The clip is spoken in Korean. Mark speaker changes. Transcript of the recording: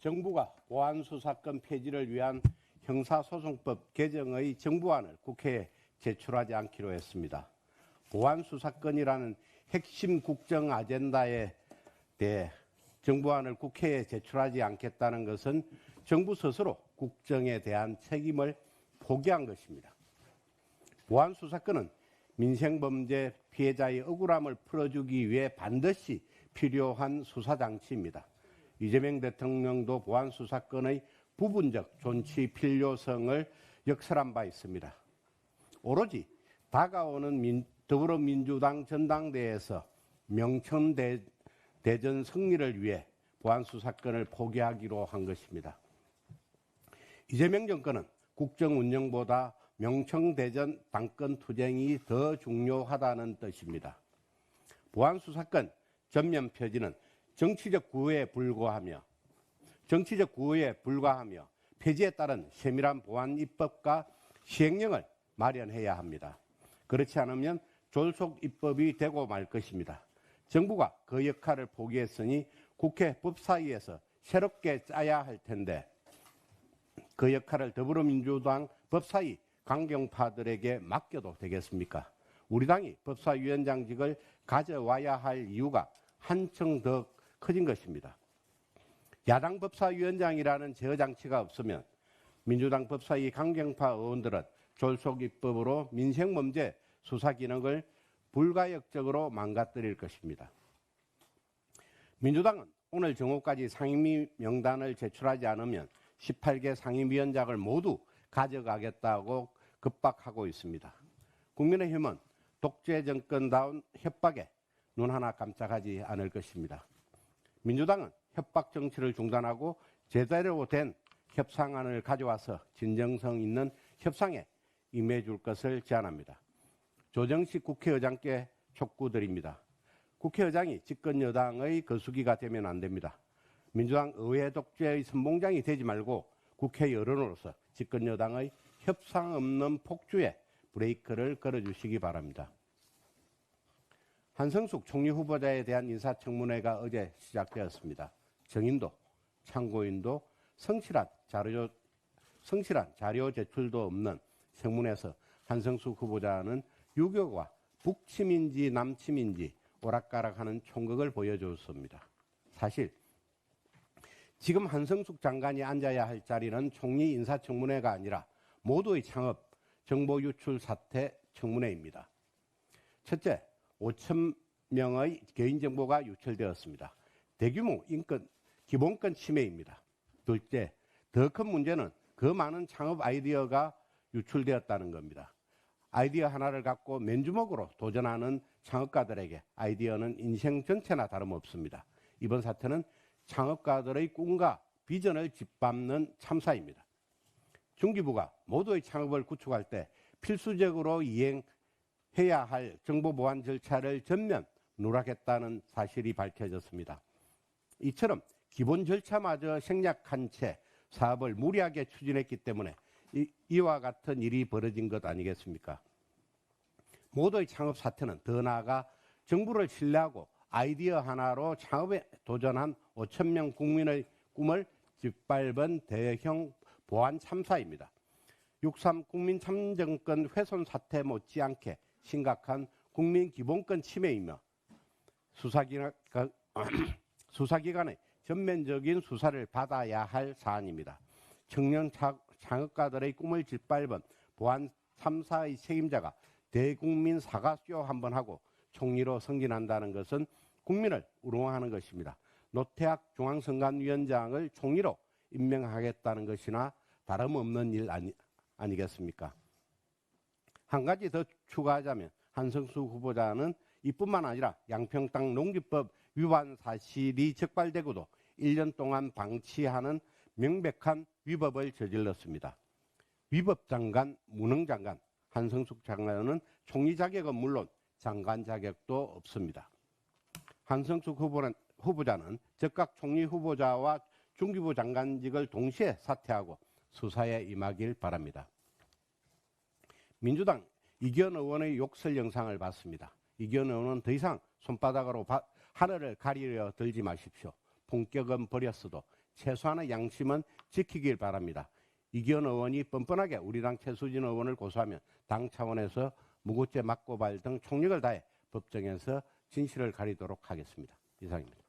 Speaker 1: 정부가 보안수사권 폐지를 위한 형사소송법 개정의 정부안을 국회에 제출하지 않기로 했습니다. 보안수사권이라는 핵심 국정 아젠다에 대해 정부안을 국회에 제출하지 않겠다는 것은 정부 스스로 국정에 대한 책임을 포기한 것입니다. 보안수사권은 민생범죄 피해자의 억울함을 풀어주기 위해 반드시 필요한 수사장치입니다. 이재명 대통령도 보안수사권의 부분적 존치 필요성을 역설한 바 있습니다. 오로지 다가오는 더불어민주당 전당대회에서 명천대전 승리를 위해 보안수사권을 포기하기로 한 것입니다. 이재명 정권은 국정 운영보다 명천대전 당권 투쟁이 더 중요하다는 뜻입니다. 보안수사권 전면 폐지는 정치적 구호에 불과하며 폐지에 따른 세밀한 보안 입법과 시행령을 마련해야 합니다. 그렇지 않으면 졸속 입법이 되고 말 것입니다. 정부가 그 역할을 포기했으니 국회 법사위에서 새롭게 짜야 할 텐데 그 역할을 더불어민주당 법사위 강경파들에게 맡겨도 되겠습니까? 우리 당이 법사위원장직을 가져와야 할 이유가 한층 더 커진 것입니다. 야당 법사위원장이라는 제어장치가 없으면 민주당 법사위 강경파 의원들은 졸속 입법으로 민생범죄 수사 기능을 불가역적으로 망가뜨릴 것입니다. 민주당은 오늘 정오까지 상임위 명단을 제출하지 않으면 18개 상임위원장을 모두 가져가겠다고 급박하고 있습니다. 국민의힘은 독재 정권다운 협박에 눈 하나 깜짝하지 않을 것입니다. 민주당은 협박 정치를 중단하고 제대로 된 협상안을 가져와서 진정성 있는 협상에 임해줄 것을 제안합니다. 조정식 국회의장께 촉구드립니다. 국회의장이 집권 여당의 거수기가 되면 안 됩니다. 민주당 의회 독재의 선봉장이 되지 말고 국회 여론으로서 집권 여당의 협상 없는 폭주에 브레이크를 걸어주시기 바랍니다. 한성숙 총리 후보자에 대한 인사청문회가 어제 시작되었습니다. 정인도, 참고인도 성실한 자료 제출도 없는 청문회에서 한성숙 후보자는 유교가 북침인지 남침인지 오락가락하는 총각을 보여줬습니다. 사실 지금 한성숙 장관이 앉아야 할 자리는 총리 인사청문회가 아니라 모두의 창업, 정보 유출 사태 청문회입니다. 첫째, 5천 명의 개인정보가 유출되었습니다. 대규모 기본권 침해입니다. 둘째, 더 큰 문제는 그 많은 창업 아이디어가 유출되었다는 겁니다. 아이디어 하나를 갖고 맨주먹으로 도전하는 창업가들에게 아이디어는 인생 전체나 다름없습니다. 이번 사태는 창업가들의 꿈과 비전을 짓밟는 참사입니다. 중기부가 모두의 창업을 구축할 때 필수적으로 이행해야 할 정보보안 절차를 전면 누락했다는 사실이 밝혀졌습니다. 이처럼 기본 절차마저 생략한 채 사업을 무리하게 추진했기 때문에 이와 같은 일이 벌어진 것 아니겠습니까? 모두의 창업 사태는 더 나아가 정부를 신뢰하고 아이디어 하나로 창업에 도전한 5천 명 국민의 꿈을 짓밟은 대형 보안 참사입니다. 6.3 국민 참정권 훼손 사태 못지않게 심각한 국민 기본권 침해이며 수사기관의 전면적인 수사를 받아야 할 사안입니다. 청년 창업가들의 꿈을 짓밟은 보안 참사의 책임자가 대국민 사과쇼 한번 하고 총리로 승진한다는 것은 국민을 우롱하는 것입니다. 노태학 중앙선관위원장을 총리로 임명하겠다는 것이나 다름없는 일 아니겠습니까? 한 가지 더 추가하자면 한성수 후보자는 이뿐만 아니라 양평땅 농지법 위반 사실이 적발되고도 1년 동안 방치하는 명백한 위법을 저질렀습니다. 위법장관, 무능장관, 한성숙 장관은 총리 자격은 물론 장관 자격도 없습니다. 한성숙 후보자는 즉각 총리 후보자와 중기부 장관직을 동시에 사퇴하고 수사에 임하길 바랍니다. 민주당 이기현 의원의 욕설 영상을 봤습니다. 이기현 의원은 더 이상 손바닥으로 하늘을 가리려 들지 마십시오. 품격은 버렸어도 최소한의 양심은 지키길 바랍니다. 이기현 의원이 뻔뻔하게 우리 당 최수진 의원을 고소하면 당 차원에서 무고죄 막고발 등 총력을 다해 법정에서 진실을 가리도록 하겠습니다. 이상입니다.